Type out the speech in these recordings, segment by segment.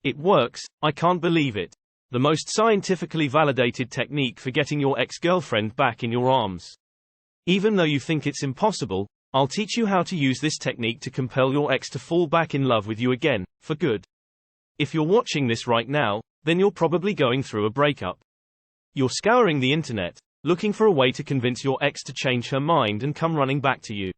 It works, I can't believe it. The most scientifically validated technique for getting your ex-girlfriend back in your arms. Even though you think it's impossible, I'll teach you how to use this technique to compel your ex to fall back in love with you again, for good. If you're watching this right now, then you're probably going through a breakup. You're scouring the internet, looking for a way to convince your ex to change her mind and come running back to you.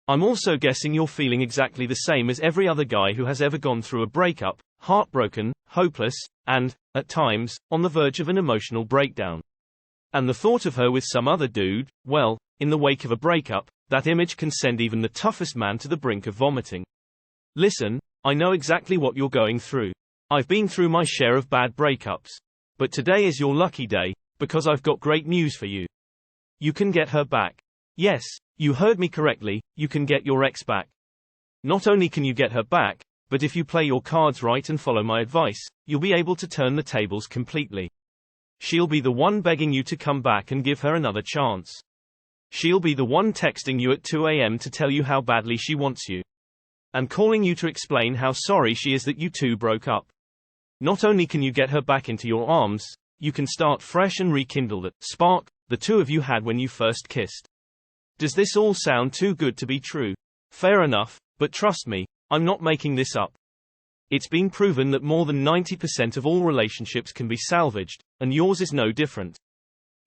I'm also guessing you're feeling exactly the same as every other guy who has ever gone through a breakup, heartbroken, hopeless, and, at times, on the verge of an emotional breakdown. And the thought of her with some other dude, well, in the wake of a breakup, that image can send even the toughest man to the brink of vomiting. Listen, I know exactly what you're going through. I've been through my share of bad breakups. But today is your lucky day, because I've got great news for you. You can get her back. Yes, you heard me correctly, you can get your ex back. Not only can you get her back, but if you play your cards right and follow my advice, you'll be able to turn the tables completely. She'll be the one begging you to come back and give her another chance. She'll be the one texting you at 2 a.m. to tell you how badly she wants you. And calling you to explain how sorry she is that you two broke up. Not only can you get her back into your arms, you can start fresh and rekindle that spark the two of you had when you first kissed. Does this all sound too good to be true? Fair enough, but trust me, I'm not making this up. It's been proven that more than 90% of all relationships can be salvaged, and yours is no different.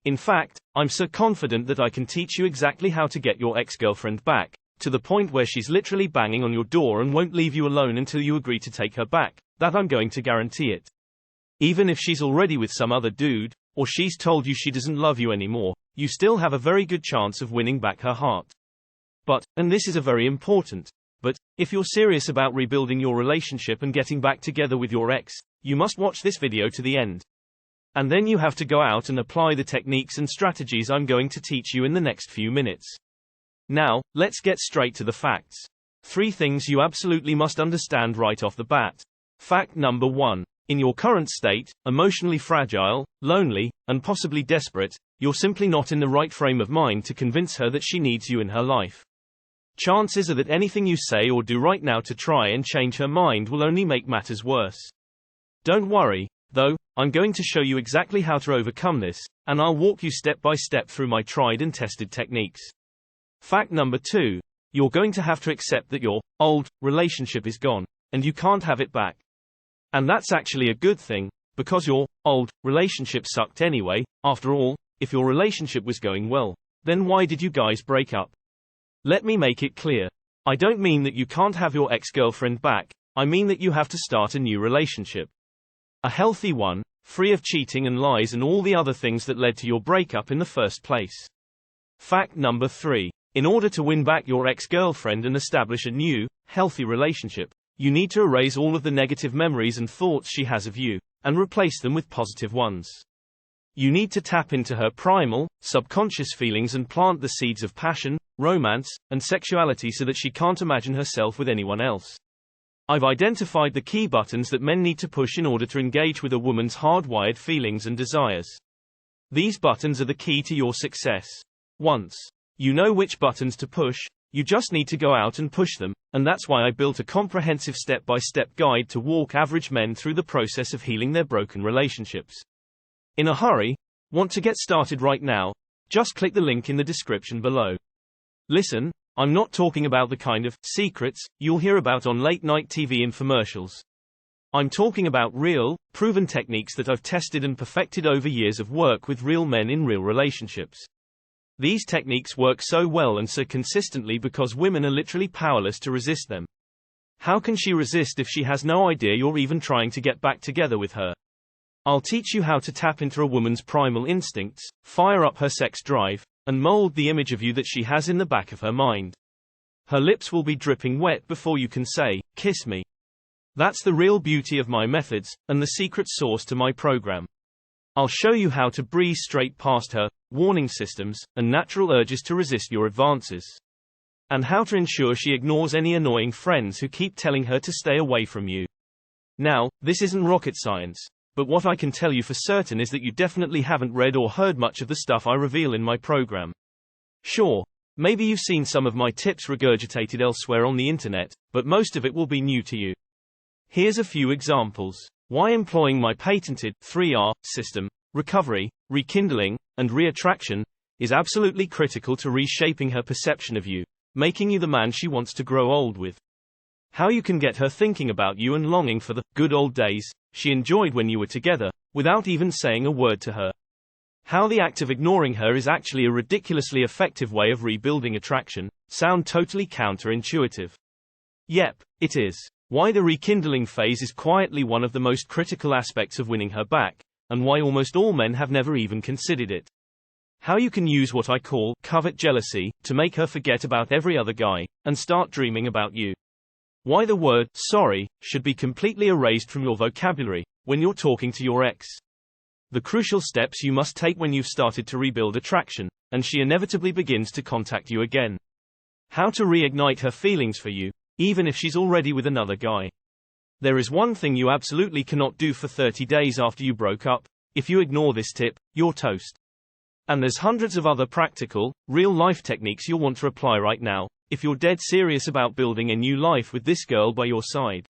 In fact, I'm so confident that I can teach you exactly how to get your ex-girlfriend back, to the point where she's literally banging on your door and won't leave you alone until you agree to take her back, that I'm going to guarantee it. Even if she's already with some other dude, or she's told you she doesn't love you anymore, you still have a very good chance of winning back her heart. But, and this is a very important, but, if you're serious about rebuilding your relationship and getting back together with your ex, you must watch this video to the end. And then you have to go out and apply the techniques and strategies I'm going to teach you in the next few minutes. Now, let's get straight to the facts. 3 things you absolutely must understand right off the bat. Fact number 1. In your current state, emotionally fragile, lonely, and possibly desperate, you're simply not in the right frame of mind to convince her that she needs you in her life. Chances are that anything you say or do right now to try and change her mind will only make matters worse. Don't worry, though, I'm going to show you exactly how to overcome this, and I'll walk you step by step through my tried and tested techniques. Fact number 2. You're going to have to accept that your old relationship is gone, and you can't have it back. And that's actually a good thing, because your old relationship sucked anyway. After all, if your relationship was going well, then why did you guys break up? Let me make it clear. I don't mean that you can't have your ex-girlfriend back, I mean that you have to start a new relationship. A healthy one, free of cheating and lies and all the other things that led to your breakup in the first place. Fact number 3. In order to win back your ex-girlfriend and establish a new, healthy relationship, you need to erase all of the negative memories and thoughts she has of you, and replace them with positive ones. You need to tap into her primal, subconscious feelings and plant the seeds of passion, romance, and sexuality so that she can't imagine herself with anyone else. I've identified the key buttons that men need to push in order to engage with a woman's hardwired feelings and desires. These buttons are the key to your success. Once you know which buttons to push, you just need to go out and push them, and that's why I built a comprehensive step-by-step guide to walk average men through the process of healing their broken relationships. In a hurry? Want to get started right now? Just click the link in the description below. Listen, I'm not talking about the kind of secrets you'll hear about on late-night TV infomercials. I'm talking about real, proven techniques that I've tested and perfected over years of work with real men in real relationships. These techniques work so well and so consistently because women are literally powerless to resist them. How can she resist if she has no idea you're even trying to get back together with her? I'll teach you how to tap into a woman's primal instincts, fire up her sex drive, and mold the image of you that she has in the back of her mind. Her lips will be dripping wet before you can say, "Kiss me." That's the real beauty of my methods, and the secret sauce to my program. I'll show you how to breeze straight past her warning systems and natural urges to resist your advances. And how to ensure she ignores any annoying friends who keep telling her to stay away from you. Now, this isn't rocket science, but what I can tell you for certain is that you definitely haven't read or heard much of the stuff I reveal in my program. Sure, maybe you've seen some of my tips regurgitated elsewhere on the internet, but most of it will be new to you. Here's a few examples. Why employing my patented 3R system, recovery, rekindling, and reattraction, is absolutely critical to reshaping her perception of you, making you the man she wants to grow old with. How you can get her thinking about you and longing for the good old days she enjoyed when you were together, without even saying a word to her. How the act of ignoring her is actually a ridiculously effective way of rebuilding attraction. Sound totally counterintuitive? Yep, it is. Why the rekindling phase is quietly one of the most critical aspects of winning her back, and why almost all men have never even considered it. How you can use what I call covert jealousy to make her forget about every other guy, and start dreaming about you. Why the word sorry should be completely erased from your vocabulary when you're talking to your ex. The crucial steps you must take when you've started to rebuild attraction, and she inevitably begins to contact you again. How to reignite her feelings for you, even if she's already with another guy. There is one thing you absolutely cannot do for 30 days after you broke up. If you ignore this tip, you're toast. And there's hundreds of other practical, real-life techniques you'll want to apply right now, if you're dead serious about building a new life with this girl by your side.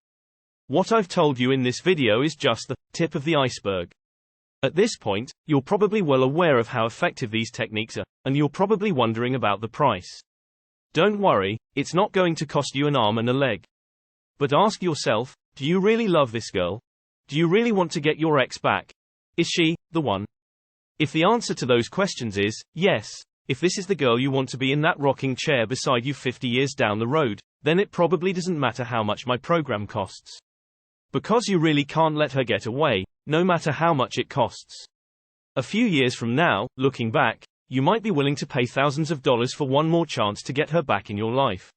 What I've told you in this video is just the tip of the iceberg. At this point, you're probably well aware of how effective these techniques are, and you're probably wondering about the price. Don't worry, it's not going to cost you an arm and a leg. But ask yourself, do you really love this girl? Do you really want to get your ex back? Is she the one? If the answer to those questions is yes, if this is the girl you want to be in that rocking chair beside you 50 years down the road, then it probably doesn't matter how much my program costs. Because you really can't let her get away, no matter how much it costs. A few years from now, looking back, you might be willing to pay thousands of dollars for one more chance to get her back in your life.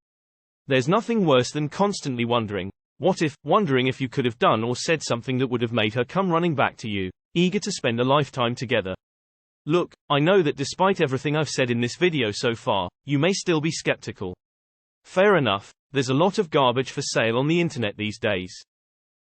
There's nothing worse than constantly wondering if you could have done or said something that would have made her come running back to you, eager to spend a lifetime together. Look, I know that despite everything I've said in this video so far, you may still be skeptical. Fair enough, there's a lot of garbage for sale on the internet these days.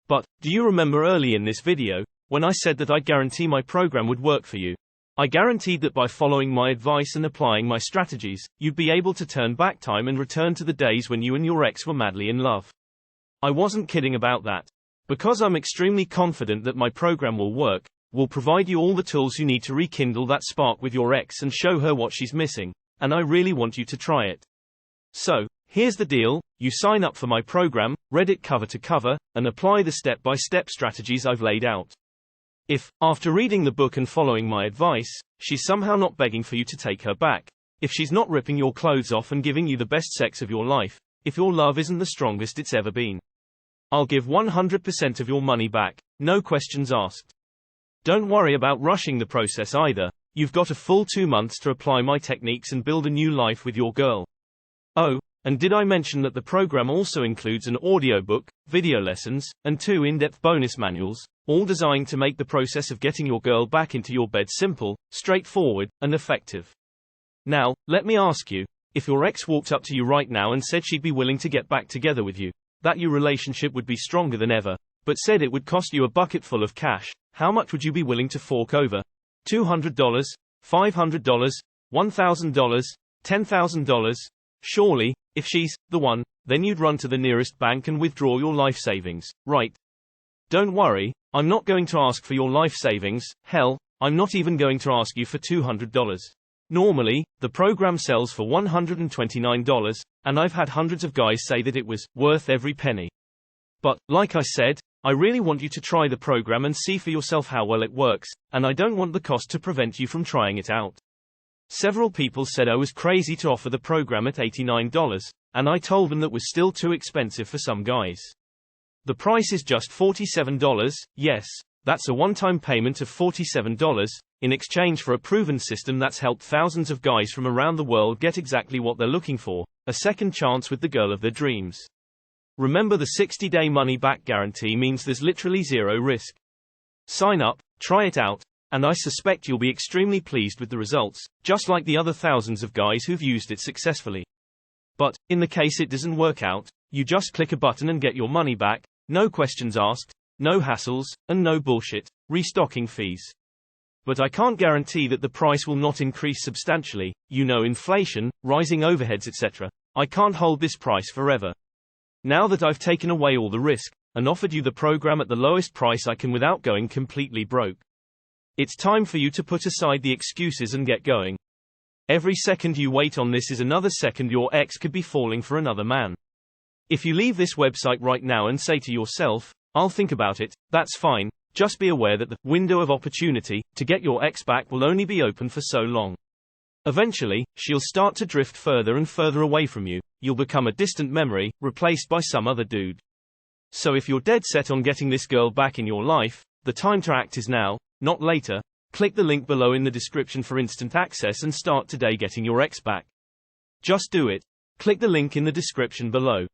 But, do you remember early in this video, when I said that I'd guarantee my program would work for you? I guaranteed that by following my advice and applying my strategies, you'd be able to turn back time and return to the days when you and your ex were madly in love. I wasn't kidding about that. Because I'm extremely confident that my program will provide you all the tools you need to rekindle that spark with your ex and show her what she's missing, and I really want you to try it. So, here's the deal, you sign up for my program, read it cover to cover, and apply the step-by-step strategies I've laid out. If, after reading the book and following my advice, she's somehow not begging for you to take her back, if she's not ripping your clothes off and giving you the best sex of your life, if your love isn't the strongest it's ever been, I'll give 100% of your money back, no questions asked. Don't worry about rushing the process either, you've got a full 2 months to apply my techniques and build a new life with your girl. Oh, and did I mention that the program also includes an audiobook, video lessons, and 2 in-depth bonus manuals, all designed to make the process of getting your girl back into your bed simple, straightforward, and effective. Now, let me ask you, if your ex walked up to you right now and said she'd be willing to get back together with you, that your relationship would be stronger than ever, but said it would cost you a bucket full of cash, how much would you be willing to fork over? $200? $500? $1,000? $10,000? Surely, if she's the one, then you'd run to the nearest bank and withdraw your life savings, right? Don't worry, I'm not going to ask for your life savings, hell, I'm not even going to ask you for $200. Normally, the program sells for $129, and I've had hundreds of guys say that it was worth every penny. But, like I said, I really want you to try the program and see for yourself how well it works, and I don't want the cost to prevent you from trying it out. Several people said I was crazy to offer the program at $89, and I told them that was still too expensive for some guys. The price is just $47, yes, that's a one-time payment of $47, in exchange for a proven system that's helped thousands of guys from around the world get exactly what they're looking for, a second chance with the girl of their dreams. Remember, the 60-day money-back guarantee means there's literally zero risk. Sign up, try it out, and I suspect you'll be extremely pleased with the results, just like the other thousands of guys who've used it successfully. But, in the case it doesn't work out, you just click a button and get your money back, no questions asked, no hassles, and no bullshit restocking fees. But I can't guarantee that the price will not increase substantially, inflation, rising overheads etc. I can't hold this price forever. Now that I've taken away all the risk, and offered you the program at the lowest price I can without going completely broke. It's time for you to put aside the excuses and get going. Every second you wait on this is another second your ex could be falling for another man. If you leave this website right now and say to yourself, "I'll think about it," that's fine. Just be aware that the window of opportunity to get your ex back will only be open for so long. Eventually, she'll start to drift further and further away from you. You'll become a distant memory, replaced by some other dude. So if you're dead set on getting this girl back in your life, the time to act is now, not later. Click the link below in the description for instant access and start today getting your ex back. Just do it. Click the link in the description below.